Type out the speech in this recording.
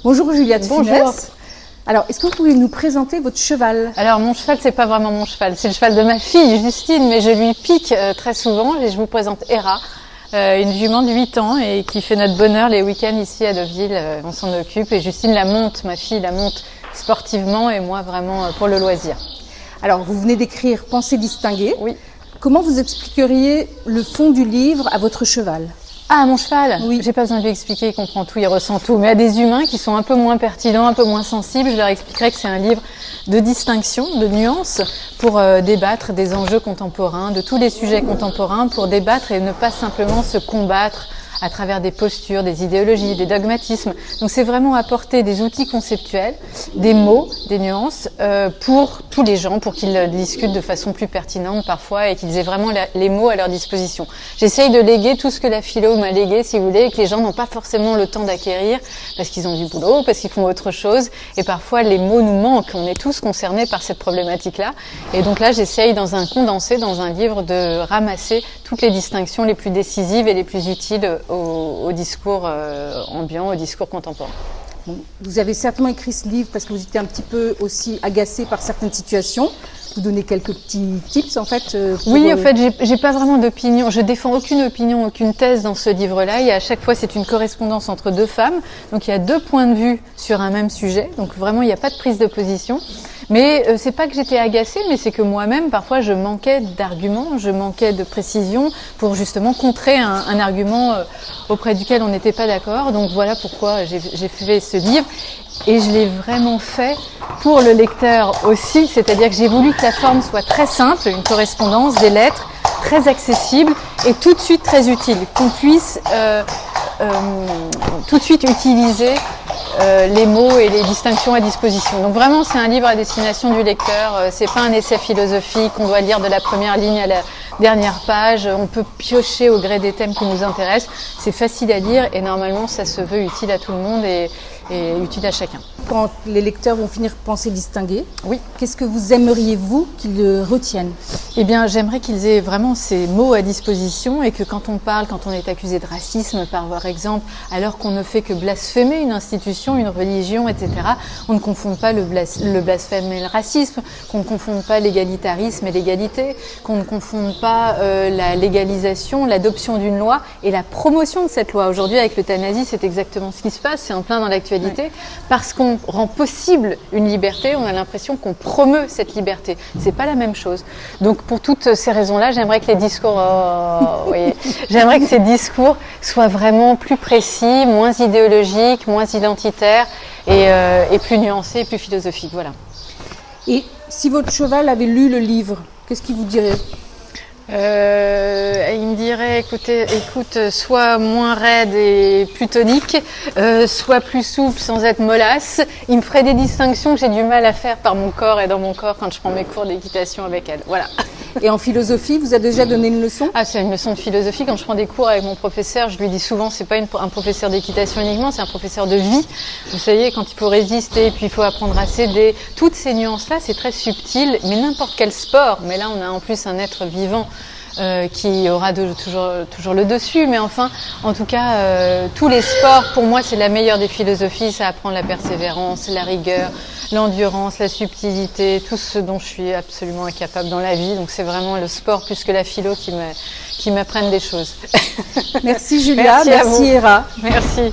Bonjour Julia de Bonjour. Funès. Alors, est-ce que vous pouvez nous présenter votre cheval? Alors mon cheval, c'est pas vraiment mon cheval, c'est le cheval de ma fille Justine, mais je lui pique très souvent et je vous présente Hera, une jument de 8 ans et qui fait notre bonheur les week-ends ici à Deauville, on s'en occupe et Justine la monte, ma fille la monte sportivement et moi vraiment pour le loisir. Alors, vous venez d'écrire Pensée distinguée. Oui. Comment vous expliqueriez le fond du livre à votre cheval? Ah, mon cheval? Oui. J'ai pas besoin de lui expliquer, il comprend tout, il ressent tout. Mais à des humains qui sont un peu moins pertinents, un peu moins sensibles, je leur expliquerai que c'est un livre de distinction, de nuances, pour débattre des enjeux contemporains, de tous les sujets contemporains, pour débattre et ne pas simplement se combattre à travers des postures, des idéologies, des dogmatismes. Donc c'est vraiment apporter des outils conceptuels, des mots, des nuances pour tous les gens, pour qu'ils discutent de façon plus pertinente parfois et qu'ils aient vraiment les mots à leur disposition. J'essaye de léguer tout ce que la philo m'a légué, si vous voulez, et que les gens n'ont pas forcément le temps d'acquérir parce qu'ils ont du boulot, parce qu'ils font autre chose. Et parfois les mots nous manquent, on est tous concernés par cette problématique-là. Et donc là j'essaye dans un condensé, dans un livre, de ramasser toutes les distinctions les plus décisives et les plus utiles au discours ambiant, au discours contemporain. Bon, vous avez certainement écrit ce livre parce que vous étiez un petit peu aussi agacé par certaines situations. Vous donnez quelques petits tips en fait Oui, en fait, j'ai pas vraiment d'opinion. Je défends aucune opinion, aucune thèse dans ce livre-là. Et à chaque fois, c'est une correspondance entre deux femmes. Donc, il y a deux points de vue sur un même sujet. Donc, vraiment, il n'y a pas de prise de position. Mais c'est pas que j'étais agacée, mais c'est que moi-même, parfois, je manquais d'arguments, je manquais de précision pour justement contrer un argument auprès duquel on n'était pas d'accord. Donc, voilà pourquoi j'ai fait ce livre. Et je l'ai vraiment fait pour le lecteur aussi, c'est-à-dire que j'ai voulu que la forme soit très simple, une correspondance, des lettres, très accessible et tout de suite très utile, qu'on puisse tout de suite utiliser les mots et les distinctions à disposition. Donc vraiment, c'est un livre à destination du lecteur, c'est pas un essai philosophique qu'on doit lire de la première ligne à la dernière page, on peut piocher au gré des thèmes qui nous intéressent, c'est facile à lire et normalement ça se veut utile à tout le monde et utile à chacun. Quand les lecteurs vont finir Pensée distinguée, oui. Qu'est-ce que vous aimeriez, vous, qu'ils retiennent? Eh bien, j'aimerais qu'ils aient vraiment ces mots à disposition et que quand on parle, quand on est accusé de racisme, par exemple, alors qu'on ne fait que blasphémer une institution, une religion, etc., on ne confonde pas le blasphème et le racisme, qu'on ne confonde pas l'égalitarisme et l'égalité, qu'on ne confonde pas la légalisation, l'adoption d'une loi et la promotion de cette loi. Aujourd'hui, avec l'euthanasie, c'est exactement ce qui se passe, c'est en plein dans l'actualité. Oui. Parce qu'on rend possible une liberté, on a l'impression qu'on promeut cette liberté. C'est pas la même chose. Donc pour toutes ces raisons-là, j'aimerais que les discours, j'aimerais que ces discours soient vraiment plus précis, moins idéologiques, moins identitaires et plus nuancés, plus philosophiques. Voilà. Et si votre cheval avait lu le livre, qu'est-ce qu'il vous dirait? Il me dirait, écoute, sois moins raide et plus tonique, sois plus souple sans être mollasse. Il me ferait des distinctions que j'ai du mal à faire par mon corps et dans mon corps quand je prends mes cours d'équitation avec elle. Voilà. Et en philosophie, vous avez déjà donné une leçon? Ah, c'est une leçon de philosophie. Quand je prends des cours avec mon professeur, je lui dis souvent, c'est pas un professeur d'équitation uniquement, c'est un professeur de vie. Vous savez, quand il faut résister, puis il faut apprendre à céder. Toutes ces nuances-là, c'est très subtil, mais n'importe quel sport. Mais là, on a en plus un être vivant qui aura toujours le dessus. Mais enfin, en tout cas, tous les sports, pour moi, c'est la meilleure des philosophies. Ça apprend la persévérance, la rigueur, l'endurance, la subtilité, tout ce dont je suis absolument incapable dans la vie. Donc c'est vraiment le sport plus que la philo qui m'apprennent des choses. Merci Julia, merci Hera. Hera. Merci.